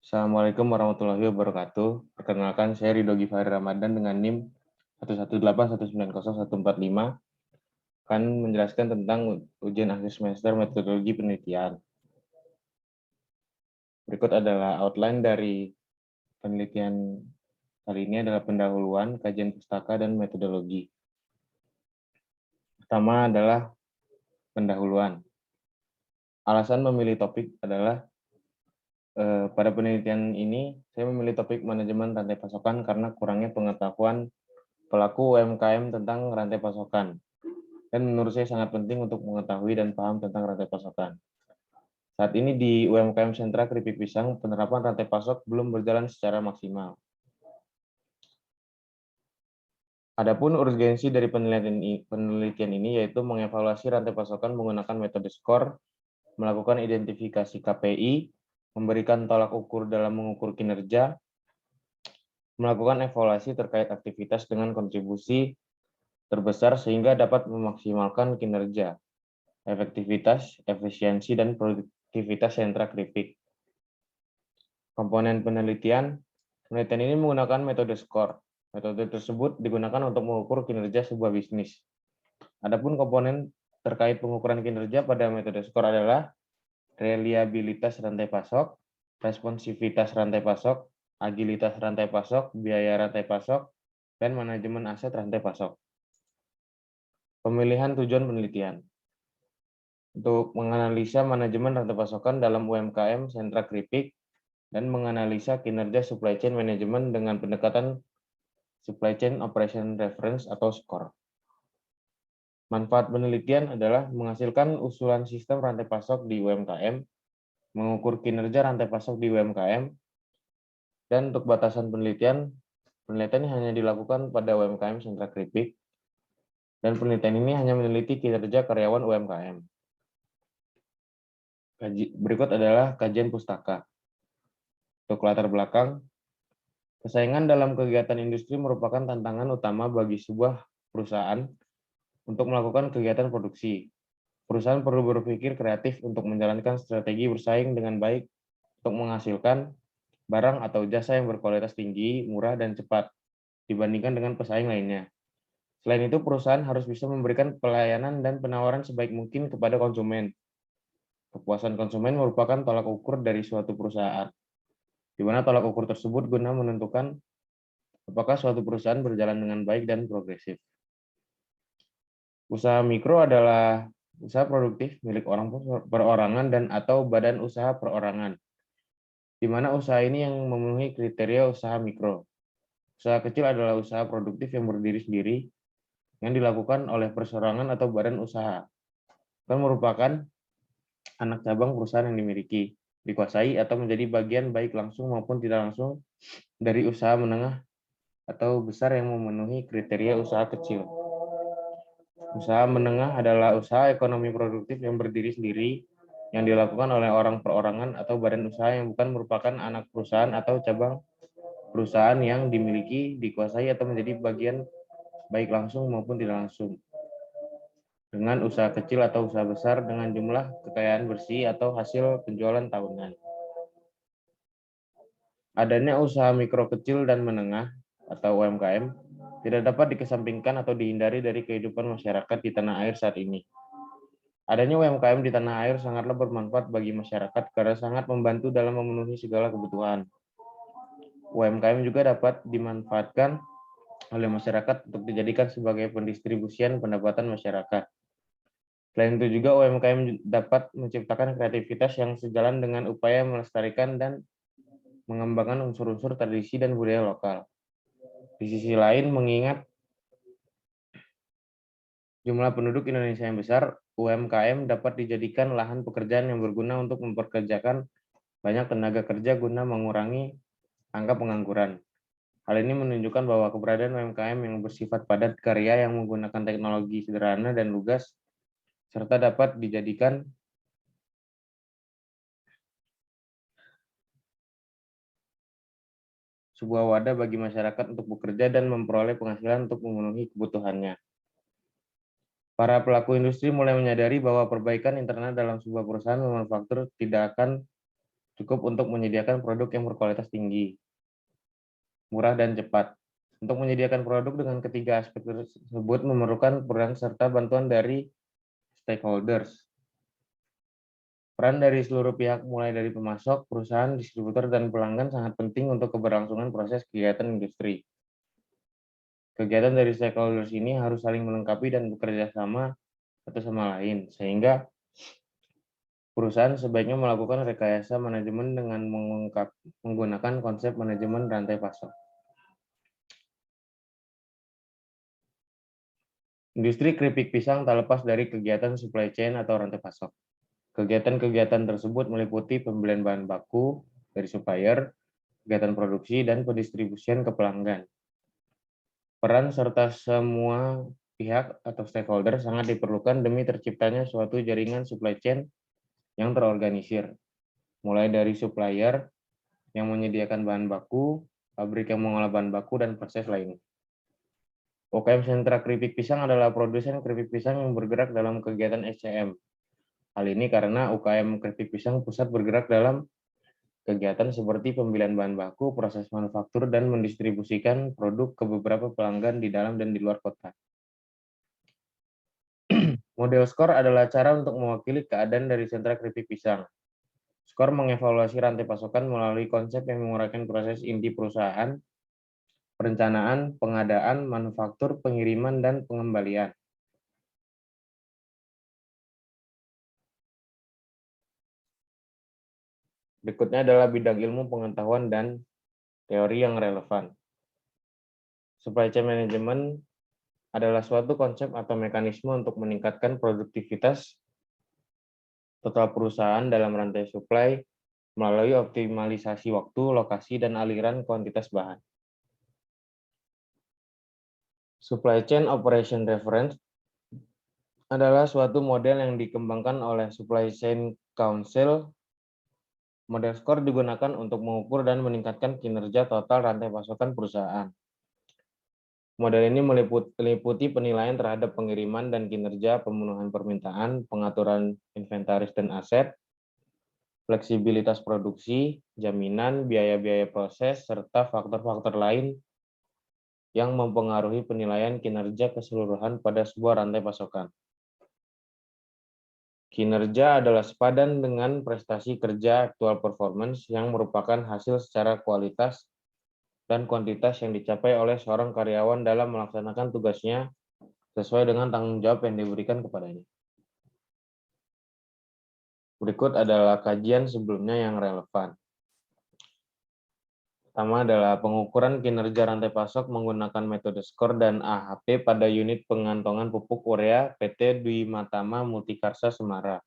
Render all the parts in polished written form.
Assalamualaikum warahmatullahi wabarakatuh. Perkenalkan, saya Ridho Gifari Ramadan dengan NIM 118190145 akan menjelaskan tentang ujian akhir semester metodologi penelitian. Berikut adalah outline dari penelitian kali ini adalah pendahuluan, kajian pustaka, dan metodologi. Pertama adalah pendahuluan. Alasan memilih topik adalah pada penelitian ini, saya memilih topik manajemen rantai pasokan karena kurangnya pengetahuan pelaku UMKM tentang rantai pasokan. Dan menurut saya sangat penting untuk mengetahui dan paham tentang rantai pasokan. Saat ini di UMKM Sentra Keripik Pisang, penerapan rantai pasok belum berjalan secara maksimal. Adapun urgensi dari penelitian ini yaitu mengevaluasi rantai pasokan menggunakan metode SCORE, melakukan identifikasi KPI, memberikan tolak ukur dalam mengukur kinerja, melakukan evaluasi terkait aktivitas dengan kontribusi terbesar sehingga dapat memaksimalkan kinerja, efektivitas, efisiensi, dan produktivitas sentra keripik. Komponen penelitian ini menggunakan metode SCORE. Metode tersebut digunakan untuk mengukur kinerja sebuah bisnis. Adapun komponen terkait pengukuran kinerja pada metode SCORE adalah reliabilitas rantai pasok, responsivitas rantai pasok, agilitas rantai pasok, biaya rantai pasok, dan manajemen aset rantai pasok. Pemilihan tujuan penelitian. Untuk menganalisa manajemen rantai pasokan dalam UMKM Sentra Keripik dan menganalisa kinerja supply chain management dengan pendekatan supply chain operation reference atau SCORE. Manfaat penelitian adalah menghasilkan usulan sistem rantai pasok di UMKM, mengukur kinerja rantai pasok di UMKM, dan untuk batasan penelitian hanya dilakukan pada UMKM Sentra Keripik, dan penelitian ini hanya meneliti kinerja karyawan UMKM. Berikut adalah kajian pustaka. Untuk latar belakang, persaingan dalam kegiatan industri merupakan tantangan utama bagi sebuah perusahaan untuk melakukan kegiatan produksi. Perusahaan perlu berpikir kreatif untuk menjalankan strategi bersaing dengan baik untuk menghasilkan barang atau jasa yang berkualitas tinggi, murah, dan cepat dibandingkan dengan pesaing lainnya. Selain itu, perusahaan harus bisa memberikan pelayanan dan penawaran sebaik mungkin kepada konsumen. Kepuasan konsumen merupakan tolak ukur dari suatu perusahaan, di mana tolak ukur tersebut guna menentukan apakah suatu perusahaan berjalan dengan baik dan progresif. Usaha mikro adalah usaha produktif milik orang perorangan dan atau badan usaha perorangan, di mana usaha ini yang memenuhi kriteria usaha mikro. Usaha kecil adalah usaha produktif yang berdiri sendiri, yang dilakukan oleh perseorangan atau badan usaha, dan merupakan anak cabang perusahaan yang dimiliki, dikuasai, atau menjadi bagian baik langsung maupun tidak langsung dari usaha menengah atau besar yang memenuhi kriteria usaha kecil. Usaha menengah adalah usaha ekonomi produktif yang berdiri sendiri, yang dilakukan oleh orang perorangan atau badan usaha yang bukan merupakan anak perusahaan atau cabang perusahaan yang dimiliki, dikuasai, atau menjadi bagian baik langsung maupun tidak langsung dengan usaha kecil atau usaha besar dengan jumlah kekayaan bersih atau hasil penjualan tahunan. Adanya usaha mikro kecil dan menengah atau UMKM tidak dapat dikesampingkan atau dihindari dari kehidupan masyarakat di tanah air saat ini. Adanya UMKM di tanah air sangatlah bermanfaat bagi masyarakat karena sangat membantu dalam memenuhi segala kebutuhan. UMKM juga dapat dimanfaatkan oleh masyarakat untuk dijadikan sebagai pendistribusian pendapatan masyarakat. Selain itu juga UMKM dapat menciptakan kreativitas yang sejalan dengan upaya melestarikan dan mengembangkan unsur-unsur tradisi dan budaya lokal. Di sisi lain, mengingat jumlah penduduk Indonesia yang besar, UMKM dapat dijadikan lahan pekerjaan yang berguna untuk memperkerjakan banyak tenaga kerja guna mengurangi angka pengangguran. Hal ini menunjukkan bahwa keberadaan UMKM yang bersifat padat karya yang menggunakan teknologi sederhana dan lugas, serta dapat dijadikan sebuah wadah bagi masyarakat untuk bekerja dan memperoleh penghasilan untuk memenuhi kebutuhannya. Para pelaku industri mulai menyadari bahwa perbaikan internal dalam sebuah perusahaan manufaktur tidak akan cukup untuk menyediakan produk yang berkualitas tinggi, murah, dan cepat. Untuk menyediakan produk dengan ketiga aspek tersebut memerlukan peran serta bantuan dari stakeholders. Peran dari seluruh pihak mulai dari pemasok, perusahaan, distributor, dan pelanggan sangat penting untuk keberlangsungan proses kegiatan industri. Kegiatan dari stakeholders ini harus saling melengkapi dan bekerja sama satu sama lain, sehingga perusahaan sebaiknya melakukan rekayasa manajemen dengan menggunakan konsep manajemen rantai pasok. Industri keripik pisang tak lepas dari kegiatan supply chain atau rantai pasok. Kegiatan-kegiatan tersebut meliputi pembelian bahan baku dari supplier, kegiatan produksi, dan pendistribusian ke pelanggan. Peran serta semua pihak atau stakeholder sangat diperlukan demi terciptanya suatu jaringan supply chain yang terorganisir, mulai dari supplier yang menyediakan bahan baku, pabrik yang mengolah bahan baku, dan proses lainnya. UKM Sentra Keripik Pisang adalah produsen keripik pisang yang bergerak dalam kegiatan SCM. Hal ini karena UKM Keripik Pisang pusat bergerak dalam kegiatan seperti pembelian bahan baku, proses manufaktur, dan mendistribusikan produk ke beberapa pelanggan di dalam dan di luar kota. Model skor adalah cara untuk mewakili keadaan dari sentra keripik pisang. Skor mengevaluasi rantai pasokan melalui konsep yang menguraikan proses inti perusahaan, perencanaan, pengadaan, manufaktur, pengiriman, dan pengembalian. Berikutnya adalah bidang ilmu pengetahuan dan teori yang relevan. Supply chain management adalah suatu konsep atau mekanisme untuk meningkatkan produktivitas total perusahaan dalam rantai supply melalui optimalisasi waktu, lokasi, dan aliran kuantitas bahan. Supply Chain Operation Reference adalah suatu model yang dikembangkan oleh Supply Chain Council. Model skor digunakan untuk mengukur dan meningkatkan kinerja total rantai pasokan perusahaan. Model ini meliputi penilaian terhadap pengiriman dan kinerja, pemenuhan permintaan, pengaturan inventaris dan aset, fleksibilitas produksi, jaminan, biaya-biaya proses, serta faktor-faktor lain yang mempengaruhi penilaian kinerja keseluruhan pada sebuah rantai pasokan. Kinerja adalah sepadan dengan prestasi kerja actual performance yang merupakan hasil secara kualitas dan kuantitas yang dicapai oleh seorang karyawan dalam melaksanakan tugasnya sesuai dengan tanggung jawab yang diberikan kepadanya. Berikut adalah kajian sebelumnya yang relevan. Pertama adalah pengukuran kinerja rantai pasok menggunakan metode skor dan AHP pada unit pengantongan pupuk urea PT Dwi Matama Multikarsa Semara.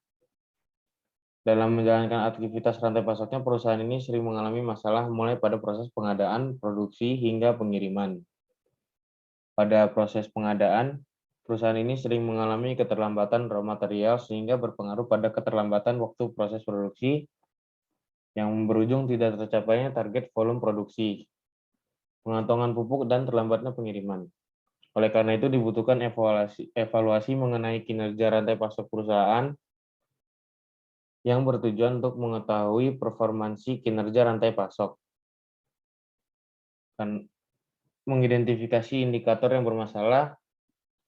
Dalam menjalankan aktivitas rantai pasoknya, perusahaan ini sering mengalami masalah mulai pada proses pengadaan, produksi, hingga pengiriman. Pada proses pengadaan, perusahaan ini sering mengalami keterlambatan raw material sehingga berpengaruh pada keterlambatan waktu proses produksi yang berujung tidak tercapainya target volume produksi, pengantongan pupuk, dan terlambatnya pengiriman. Oleh karena itu dibutuhkan evaluasi mengenai kinerja rantai pasok perusahaan yang bertujuan untuk mengetahui performansi kinerja rantai pasok dan mengidentifikasi indikator yang bermasalah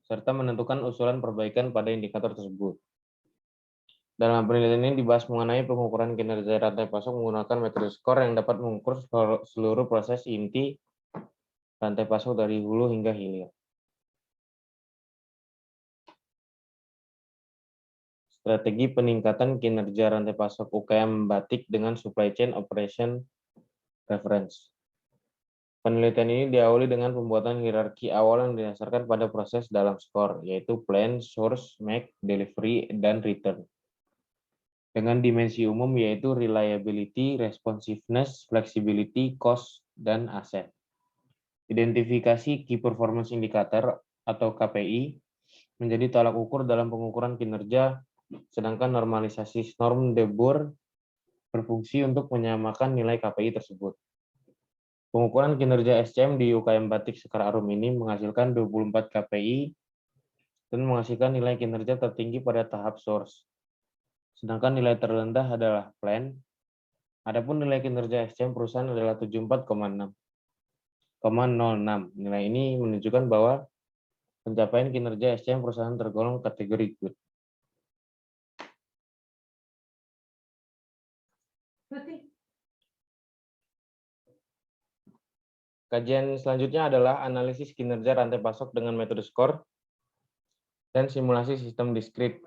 serta menentukan usulan perbaikan pada indikator tersebut. Dalam penelitian ini dibahas mengenai pengukuran kinerja rantai pasok menggunakan metode skor yang dapat mengukur seluruh proses inti rantai pasok dari hulu hingga hilir. Strategi peningkatan kinerja rantai pasok UKM batik dengan Supply Chain Operation Reference. Penelitian ini diawali dengan pembuatan hierarki awal yang didasarkan pada proses dalam skor, yaitu plan, source, make, delivery, dan return. Dengan dimensi umum yaitu reliability, responsiveness, flexibility, cost, dan aset. Identifikasi Key Performance Indicator atau KPI menjadi tolak ukur dalam pengukuran kinerja, sedangkan normalisasi norm de Boer berfungsi untuk menyamakan nilai KPI tersebut. Pengukuran kinerja SCM di UKM Batik Sekar Arum ini menghasilkan 24 KPI dan menghasilkan nilai kinerja tertinggi pada tahap source. Sedangkan nilai terendah adalah plan, Adapun nilai kinerja SCM perusahaan adalah 74,06. Nilai ini menunjukkan bahwa pencapaian kinerja SCM perusahaan tergolong kategori good. Kajian selanjutnya adalah analisis kinerja rantai pasok dengan metode skor dan simulasi sistem diskrit.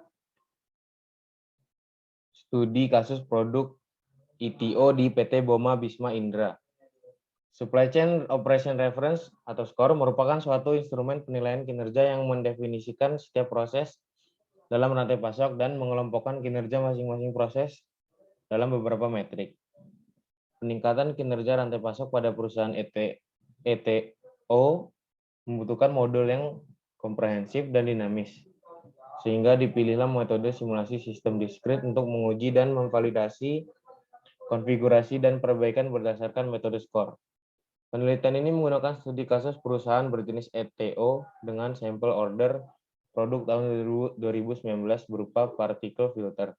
Studi kasus produk ITO di PT Boma Bisma Indra. Supply Chain Operation Reference atau SCOR merupakan suatu instrumen penilaian kinerja yang mendefinisikan setiap proses dalam rantai pasok dan mengelompokkan kinerja masing-masing proses dalam beberapa metrik. Peningkatan kinerja rantai pasok pada perusahaan ETO membutuhkan model yang komprehensif dan dinamis, sehingga dipilihlah metode simulasi sistem diskrit untuk menguji dan memvalidasi konfigurasi dan perbaikan berdasarkan metode SCOR. Penelitian ini menggunakan studi kasus perusahaan berjenis ETO dengan sampel order produk tahun 2019 berupa particle filter.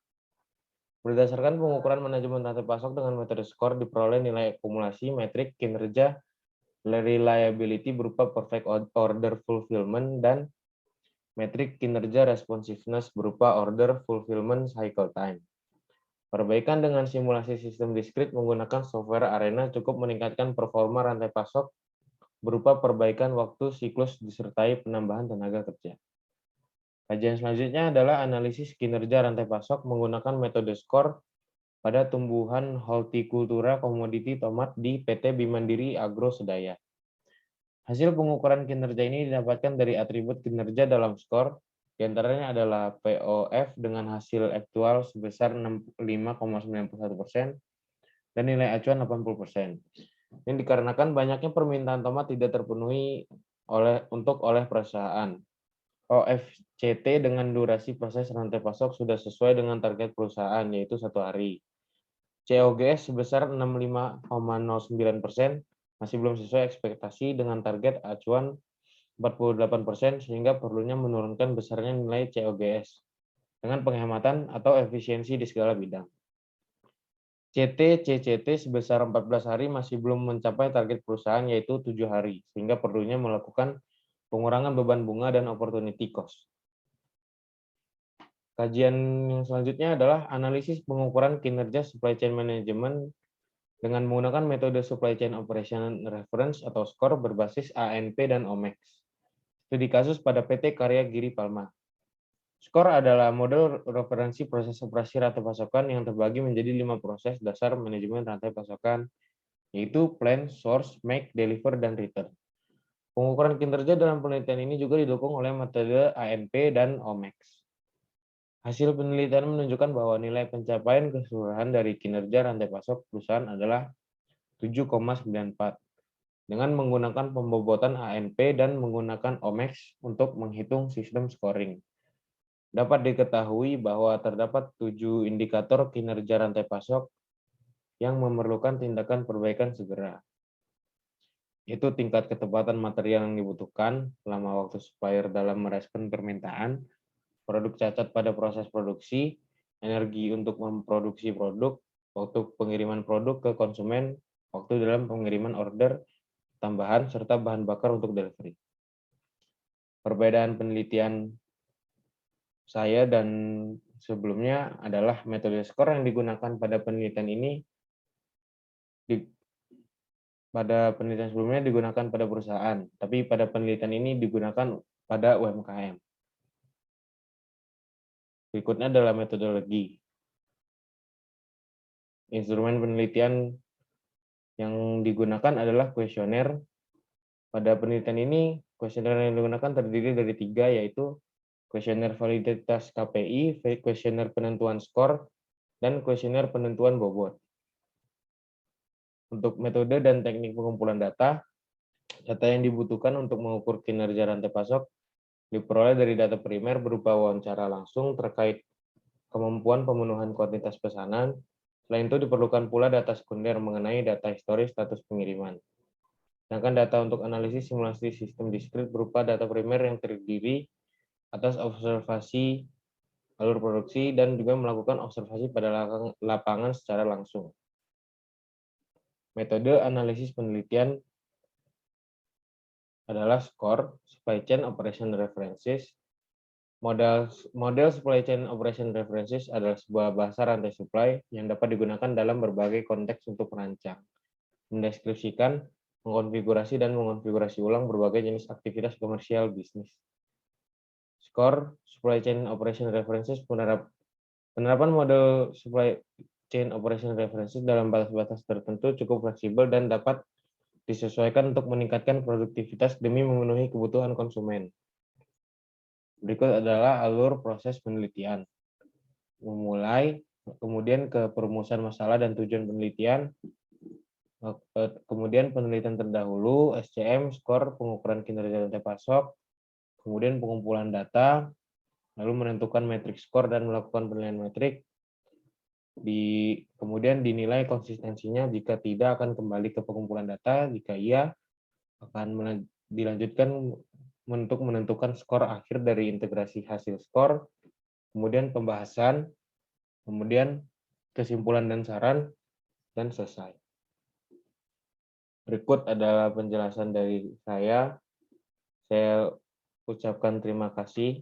Berdasarkan pengukuran manajemen rantai pasok dengan metode skor diperoleh nilai akumulasi metrik kinerja reliability berupa perfect order fulfillment dan metrik kinerja responsiveness berupa order fulfillment cycle time. Perbaikan dengan simulasi sistem diskrit menggunakan software Arena cukup meningkatkan performa rantai pasok berupa perbaikan waktu siklus disertai penambahan tenaga kerja. Kajian selanjutnya adalah analisis kinerja rantai pasok menggunakan metode skor pada tumbuhan hortikultura komoditi tomat di PT Bimandiri Agro Sedaya. Hasil pengukuran kinerja ini didapatkan dari atribut kinerja dalam skor, diantaranya adalah POF dengan hasil aktual sebesar 65,91% dan nilai acuan 80%. Ini dikarenakan banyaknya permintaan tomat tidak terpenuhi oleh perusahaan. OFCT dengan durasi proses rantai pasok sudah sesuai dengan target perusahaan, yaitu 1 hari. COGS sebesar 65,09%, masih belum sesuai ekspektasi dengan target acuan 48%, sehingga perlunya menurunkan besarnya nilai COGS dengan penghematan atau efisiensi di segala bidang. CT-CCT sebesar 14 hari masih belum mencapai target perusahaan, yaitu 7 hari, sehingga perlunya melakukan pengurangan beban bunga dan opportunity cost. Kajian yang selanjutnya adalah analisis pengukuran kinerja supply chain management dengan menggunakan metode supply chain operation reference atau SCOR berbasis ANP dan OMEX. Studi kasus pada PT Karya Giri Palma. SCOR adalah model referensi proses operasi rantai pasokan yang terbagi menjadi 5 proses dasar manajemen rantai pasokan, yaitu plan, source, make, deliver, dan return. Pengukuran kinerja dalam penelitian ini juga didukung oleh metode ANP dan OMEX. Hasil penelitian menunjukkan bahwa nilai pencapaian keseluruhan dari kinerja rantai pasok perusahaan adalah 7,94 dengan menggunakan pembobotan ANP dan menggunakan OMEX untuk menghitung sistem scoring. Dapat diketahui bahwa terdapat 7 indikator kinerja rantai pasok yang memerlukan tindakan perbaikan segera. Itu tingkat ketepatan material yang dibutuhkan, lama waktu supplier dalam merespon permintaan, produk cacat pada proses produksi, energi untuk memproduksi produk, waktu pengiriman produk ke konsumen, waktu dalam pengiriman order tambahan, serta bahan bakar untuk delivery. Perbedaan penelitian saya dan sebelumnya adalah metode skor yang digunakan pada penelitian ini pada penelitian sebelumnya digunakan pada perusahaan, tapi pada penelitian ini digunakan pada UMKM. Berikutnya adalah metodologi. Instrumen penelitian yang digunakan adalah kuesioner. Pada penelitian ini, kuesioner yang digunakan terdiri dari 3, yaitu kuesioner validitas KPI, kuesioner penentuan skor, dan kuesioner penentuan bobot. Untuk metode dan teknik pengumpulan data yang dibutuhkan untuk mengukur kinerja rantai pasok diperoleh dari data primer berupa wawancara langsung terkait kemampuan pemenuhan kuantitas pesanan. Selain itu diperlukan pula data sekunder mengenai data historis status pengiriman. Sedangkan data untuk analisis simulasi sistem diskrit berupa data primer yang terdiri atas observasi alur produksi dan juga melakukan observasi pada lapangan secara langsung. Metode analisis penelitian adalah SCORE, Supply Chain Operation References. Model Supply Chain Operation References adalah sebuah bahasa rantai supply yang dapat digunakan dalam berbagai konteks untuk merancang, mendeskripsikan, mengkonfigurasi, dan mengonfigurasi ulang berbagai jenis aktivitas komersial bisnis. SCORE, Supply Chain Operation References, penerapan model Supply Chain Operation References dalam batas-batas tertentu cukup fleksibel dan dapat disesuaikan untuk meningkatkan produktivitas demi memenuhi kebutuhan konsumen. Berikut adalah alur proses penelitian. Memulai, kemudian ke perumusan masalah dan tujuan penelitian, kemudian penelitian terdahulu, SCM, SCORE, pengukuran kinerja rantai pasok, kemudian pengumpulan data, lalu menentukan metrik skor dan melakukan penilaian metrik, kemudian dinilai konsistensinya, jika tidak akan kembali ke pengumpulan data, jika iya akan dilanjutkan untuk menentukan skor akhir dari integrasi hasil skor, kemudian pembahasan, kemudian kesimpulan dan saran, dan selesai. Berikut adalah penjelasan dari saya. Saya ucapkan terima kasih